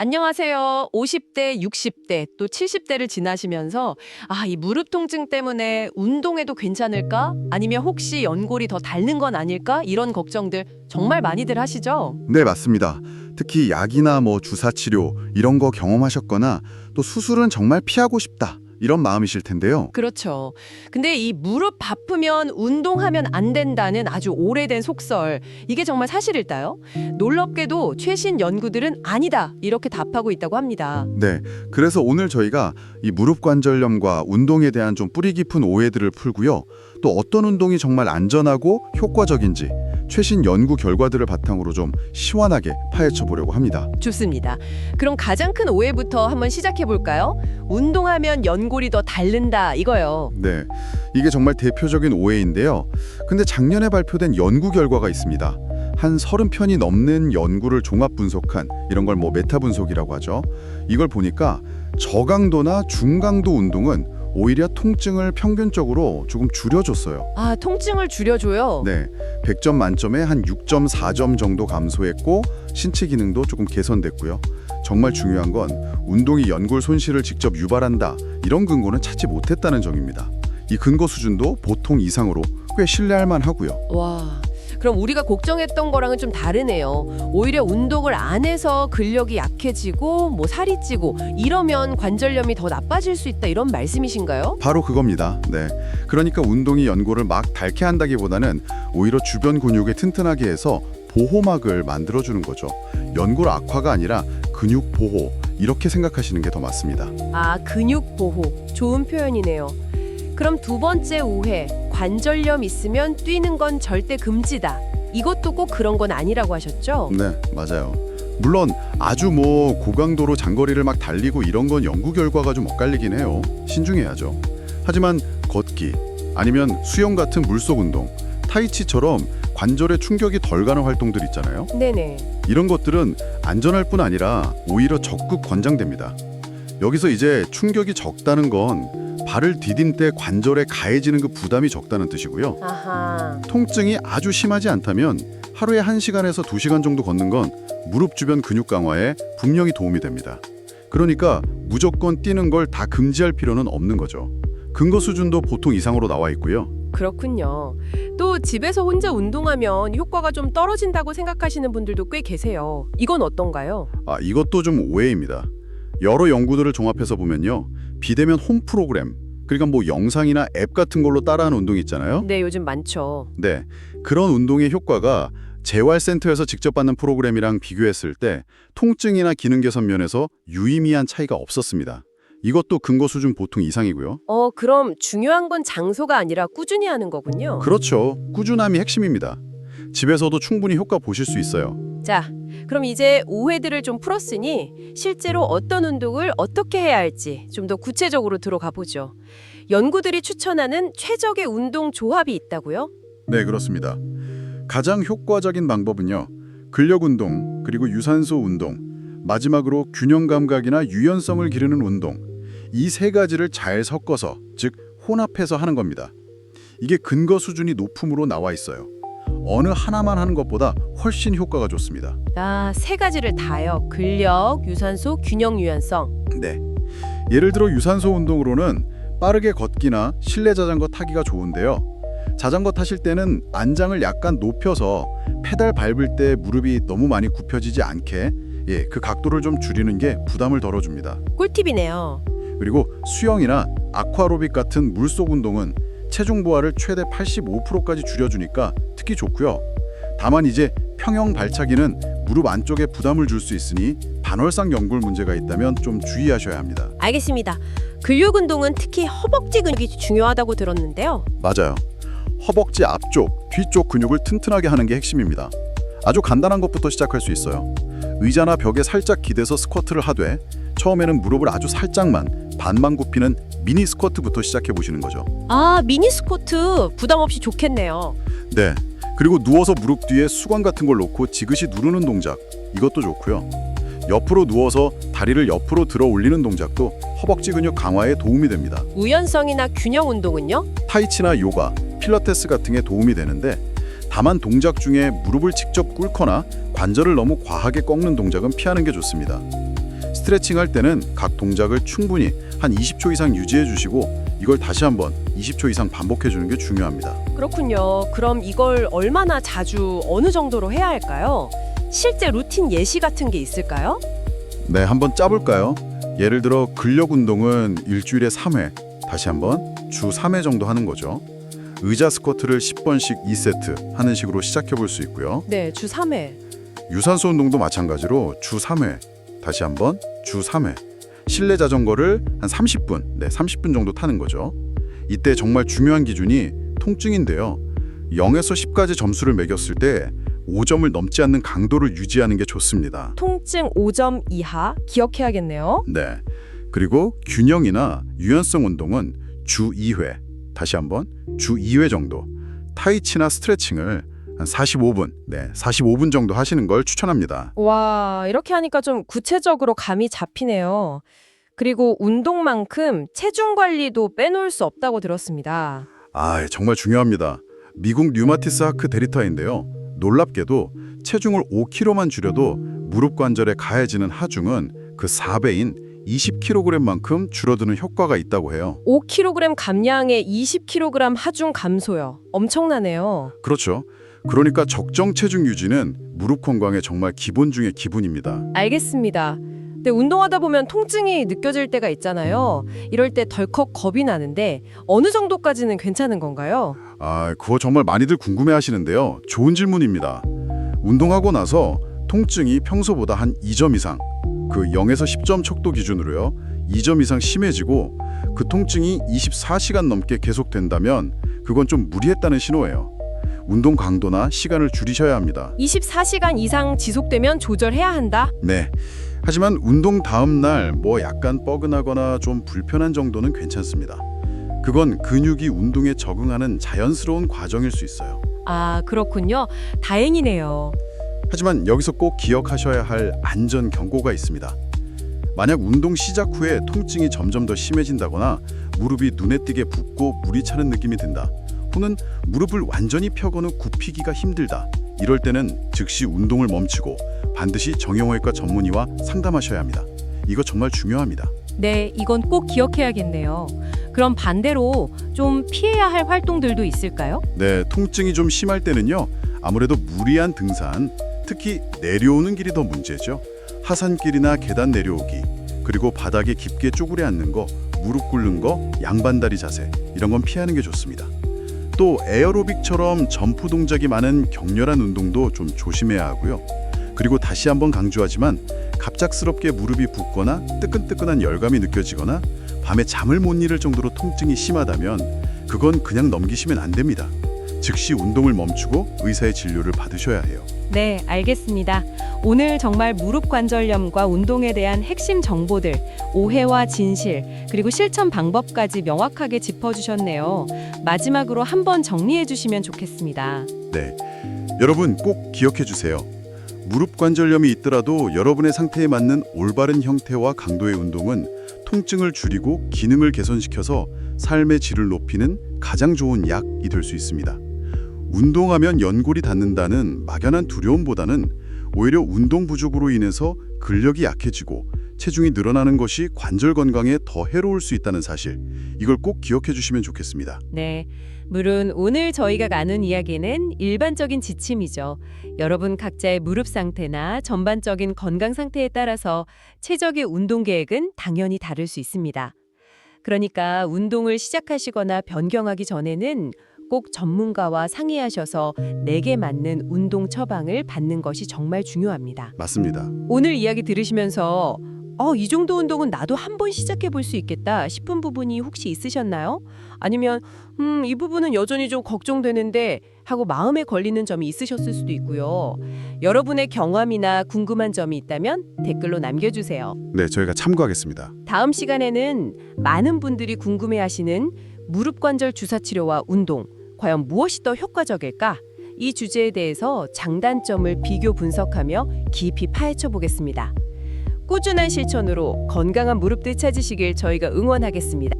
안녕하세요. 50대, 60대, 또 70대를 지나시면서 이 무릎 통증 때문에 운동해도 괜찮을까? 아니면 혹시 연골이 더 닳는 건 아닐까? 이런 걱정들 정말 많이들 하시죠? 네, 맞습니다. 특히 약이나 주사 치료 이런 거 경험하셨거나 또 수술은 정말 피하고 싶다 이런 마음이실 텐데요. 그렇죠. 근데 이 무릎 바쁘면 운동하면 안 된다는 아주 오래된 속설, 이게 정말 사실일까요? 놀랍게도 최신 연구들은 아니다, 이렇게 답하고 있다고 합니다. 네, 그래서 오늘 저희가 이 무릎 관절염과 운동에 대한 좀 뿌리 깊은 오해들을 풀고요. 또 어떤 운동이 정말 안전하고 효과적인지 최신 연구 결과들을 바탕으로 좀 시원하게 파헤쳐 보려고 합니다. 좋습니다. 그럼 가장 큰 오해부터 한번 시작해 볼까요? 운동하면 연골이 더 닳는다, 이거요. 네, 이게 정말 대표적인 오해인데요. 근데 작년에 발표된 연구 결과가 있습니다. 한 30편이 넘는 연구를 종합 분석한 이런 걸 메타 분석이라고 하죠. 이걸 보니까 저강도나 중강도 운동은 오히려 통증을 평균적으로 조금 줄여줬어요. 통증을 줄여줘요? 네, 100점 만점에 한 6.4점 정도 감소했고 신체 기능도 조금 개선됐고요. 정말 중요한 건 운동이 연골 손실을 직접 유발한다 이런 근거는 찾지 못했다는 점입니다. 이 근거 수준도 보통 이상으로 꽤 신뢰할 만하고요. 와, 그럼 우리가 걱정했던 거랑은 좀 다르네요. 오히려 운동을 안 해서 근력이 약해지고 살이 찌고 이러면 관절염이 더 나빠질 수 있다, 이런 말씀이신가요? 바로 그겁니다. 네, 그러니까 운동이 연골을 막 닳게 한다기보다는 오히려 주변 근육에 튼튼하게 해서 보호막을 만들어주는 거죠. 연골 악화가 아니라 근육 보호 이렇게 생각하시는 게 더 맞습니다. 근육 보호. 좋은 표현이네요. 그럼 두 번째 오해, 관절염 있으면 뛰는 건 절대 금지다. 이것도 꼭 그런 건 아니라고 하셨죠? 네, 맞아요. 물론 아주 고강도로 장거리를 막 달리고 이런 건 연구 결과가 좀 엇갈리긴 해요. 신중해야죠. 하지만 걷기 아니면 수영 같은 물속 운동, 타이치처럼 관절에 충격이 덜 가는 활동들 있잖아요. 네네. 이런 것들은 안전할 뿐 아니라 오히려 적극 권장됩니다. 여기서 이제 충격이 적다는 건 발을 디딘 때 관절에 가해지는 그 부담이 적다는 뜻이고요. 아하. 통증이 아주 심하지 않다면 하루에 1시간에서 2시간 정도 걷는 건 무릎 주변 근육 강화에 분명히 도움이 됩니다. 그러니까 무조건 뛰는 걸 다 금지할 필요는 없는 거죠. 근거 수준도 보통 이상으로 나와 있고요. 그렇군요. 또 집에서 혼자 운동하면 효과가 좀 떨어진다고 생각하시는 분들도 꽤 계세요. 이건 어떤가요? 이것도 좀 오해입니다. 여러 연구들을 종합해서 보면요. 비대면 홈 프로그램, 그러니까 영상이나 앱 같은 걸로 따라하는 운동 있잖아요. 네, 요즘 많죠. 네, 그런 운동의 효과가 재활센터에서 직접 받는 프로그램이랑 비교했을 때 통증이나 기능 개선 면에서 유의미한 차이가 없었습니다. 이것도 근거 수준 보통 이상이고요. 그럼 중요한 건 장소가 아니라 꾸준히 하는 거군요. 그렇죠. 꾸준함이 핵심입니다. 집에서도 충분히 효과 보실 수 있어요. 자, 그럼 이제 오해들을 좀 풀었으니 실제로 어떤 운동을 어떻게 해야 할지 좀 더 구체적으로 들어가 보죠. 연구들이 추천하는 최적의 운동 조합이 있다고요? 네, 그렇습니다. 가장 효과적인 방법은요. 근력 운동, 그리고 유산소 운동, 마지막으로 균형 감각이나 유연성을 기르는 운동. 이 세 가지를 잘 섞어서, 즉 혼합해서 하는 겁니다. 이게 근거 수준이 높음으로 나와 있어요. 어느 하나만 하는 것보다 훨씬 효과가 좋습니다. 세 가지를 다요. 근력, 유산소, 균형 유연성. 네. 예를 들어 유산소 운동으로는 빠르게 걷기나 실내 자전거 타기가 좋은데요. 자전거 타실 때는 안장을 약간 높여서 페달 밟을 때 무릎이 너무 많이 굽혀지지 않게 그 각도를 좀 줄이는 게 부담을 덜어줍니다. 꿀팁이네요. 그리고 수영이나 아쿠아로빅 같은 물속 운동은 체중 부하를 최대 85%까지 줄여주니까 특히 좋고요. 다만 이제 평형 발차기는 무릎 안쪽에 부담을 줄 수 있으니 반월상 연골 문제가 있다면 좀 주의하셔야 합니다. 알겠습니다. 근력 운동은 특히 허벅지 근육이 중요하다고 들었는데요. 맞아요. 허벅지 앞쪽, 뒤쪽 근육을 튼튼하게 하는 게 핵심입니다. 아주 간단한 것부터 시작할 수 있어요. 의자나 벽에 살짝 기대서 스쿼트를 하되 처음에는 무릎을 아주 살짝만 반만 굽히는 미니 스쿼트부터 시작해 보시는 거죠. 미니 스쿼트 부담 없이 좋겠네요. 네. 그리고 누워서 무릎 뒤에 수건 같은 걸 놓고 지그시 누르는 동작, 이것도 좋고요. 옆으로 누워서 다리를 옆으로 들어 올리는 동작도 허벅지 근육 강화에 도움이 됩니다. 유연성이나 균형 운동은요? 타이치나 요가, 필라테스 같은 게 도움이 되는데 다만 동작 중에 무릎을 직접 꿇거나 관절을 너무 과하게 꺾는 동작은 피하는 게 좋습니다. 스트레칭 할 때는 각 동작을 충분히 한 20초 이상 유지해 주시고 이걸 다시 한번 20초 이상 반복해 주는 게 중요합니다. 그렇군요. 그럼 이걸 얼마나 자주 어느 정도로 해야 할까요? 실제 루틴 예시 같은 게 있을까요? 네, 한번 짜볼까요? 예를 들어 근력 운동은 일주일에 3회, 다시 한번 주 3회 정도 하는 거죠. 의자 스쿼트를 10번씩 2세트 하는 식으로 시작해 볼 수 있고요. 네, 주 3회. 유산소 운동도 마찬가지로 주 3회, 다시 한번 주 3회. 실내 자전거를 한 30분, 30분 정도 타는 거죠. 이때 정말 중요한 기준이 통증인데요. 0에서 10까지 점수를 매겼을 때 5점을 넘지 않는 강도를 유지하는 게 좋습니다. 통증 5점 이하 기억해야겠네요. 네. 그리고 균형이나 유연성 운동은 주 2회, 다시 한번 주 2회 정도. 타이치나 스트레칭을 한 45분, 45분 정도 하시는 걸 추천합니다. 와, 이렇게 하니까 좀 구체적으로 감이 잡히네요. 그리고 운동만큼 체중 관리도 빼놓을 수 없다고 들었습니다. 정말 중요합니다. 미국 류마티스 하크 데리터인데요. 놀랍게도 체중을 5kg만 줄여도 무릎 관절에 가해지는 하중은 그 4배인 20kg만큼 줄어드는 효과가 있다고 해요. 5kg 감량에 20kg 하중 감소요. 엄청나네요. 그렇죠. 그러니까 적정 체중 유지는 무릎 건강의 정말 기본 중의 기본입니다. 알겠습니다. 근데 운동하다 보면 통증이 느껴질 때가 있잖아요. 이럴 때 덜컥 겁이 나는데 어느 정도까지는 괜찮은 건가요? 그거 정말 많이들 궁금해하시는데요. 좋은 질문입니다. 운동하고 나서 통증이 평소보다 한 2점 이상, 그 0에서 10점 척도 기준으로요. 2점 이상 심해지고 그 통증이 24시간 넘게 계속된다면 그건 좀 무리했다는 신호예요. 운동 강도나 시간을 줄이셔야 합니다. 24시간 이상 지속되면 조절해야 한다? 네. 하지만 운동 다음 날 약간 뻐근하거나 좀 불편한 정도는 괜찮습니다. 그건 근육이 운동에 적응하는 자연스러운 과정일 수 있어요. 그렇군요. 다행이네요. 하지만 여기서 꼭 기억하셔야 할 안전 경고가 있습니다. 만약 운동 시작 후에 통증이 점점 더 심해진다거나 무릎이 눈에 띄게 붓고 물이 차는 느낌이 든다. 또는 무릎을 완전히 펴고는 굽히기가 힘들다. 이럴 때는 즉시 운동을 멈추고 반드시 정형외과 전문의와 상담하셔야 합니다. 이거 정말 중요합니다. 네, 이건 꼭 기억해야겠네요. 그럼 반대로 좀 피해야 할 활동들도 있을까요? 네, 통증이 좀 심할 때는요. 아무래도 무리한 등산, 특히 내려오는 길이 더 문제죠. 하산길이나 계단 내려오기, 그리고 바닥에 깊게 쪼그려 앉는 거, 무릎 꿇는 거, 양반다리 자세 이런 건 피하는 게 좋습니다. 또 에어로빅처럼 점프 동작이 많은 격렬한 운동도 좀 조심해야 하고요. 그리고 다시 한번 강조하지만 갑작스럽게 무릎이 붓거나 뜨끈뜨끈한 열감이 느껴지거나 밤에 잠을 못 이룰 정도로 통증이 심하다면 그건 그냥 넘기시면 안 됩니다. 즉시 운동을 멈추고 의사의 진료를 받으셔야 해요. 네, 알겠습니다. 오늘 정말 무릎 관절염과 운동에 대한 핵심 정보들, 오해와 진실, 그리고 실천 방법까지 명확하게 짚어주셨네요. 마지막으로 한번 정리해 주시면 좋겠습니다. 네, 여러분 꼭 기억해 주세요. 무릎 관절염이 있더라도 여러분의 상태에 맞는 올바른 형태와 강도의 운동은 통증을 줄이고 기능을 개선시켜서 삶의 질을 높이는 가장 좋은 약이 될 수 있습니다. 운동하면 연골이 닿는다는 막연한 두려움보다는 오히려 운동 부족으로 인해서 근력이 약해지고 체중이 늘어나는 것이 관절 건강에 더 해로울 수 있다는 사실, 이걸 꼭 기억해 주시면 좋겠습니다. 네, 물론 오늘 저희가 나눈 이야기는 일반적인 지침이죠. 여러분 각자의 무릎 상태나 전반적인 건강 상태에 따라서 최적의 운동 계획은 당연히 다를 수 있습니다. 그러니까 운동을 시작하시거나 변경하기 전에는 꼭 전문가와 상의하셔서 내게 맞는 운동 처방을 받는 것이 정말 중요합니다. 맞습니다. 오늘 이야기 들으시면서 이 정도 운동은 나도 한번 시작해 볼 수 있겠다 싶은 부분이 혹시 있으셨나요? 아니면 이 부분은 여전히 좀 걱정되는데 하고 마음에 걸리는 점이 있으셨을 수도 있고요. 여러분의 경험이나 궁금한 점이 있다면 댓글로 남겨주세요. 네, 저희가 참고하겠습니다. 다음 시간에는 많은 분들이 궁금해하시는 무릎 관절 주사 치료와 운동, 과연 무엇이 더 효과적일까? 이 주제에 대해서 장단점을 비교 분석하며 깊이 파헤쳐 보겠습니다. 꾸준한 실천으로 건강한 무릎들 찾으시길 저희가 응원하겠습니다.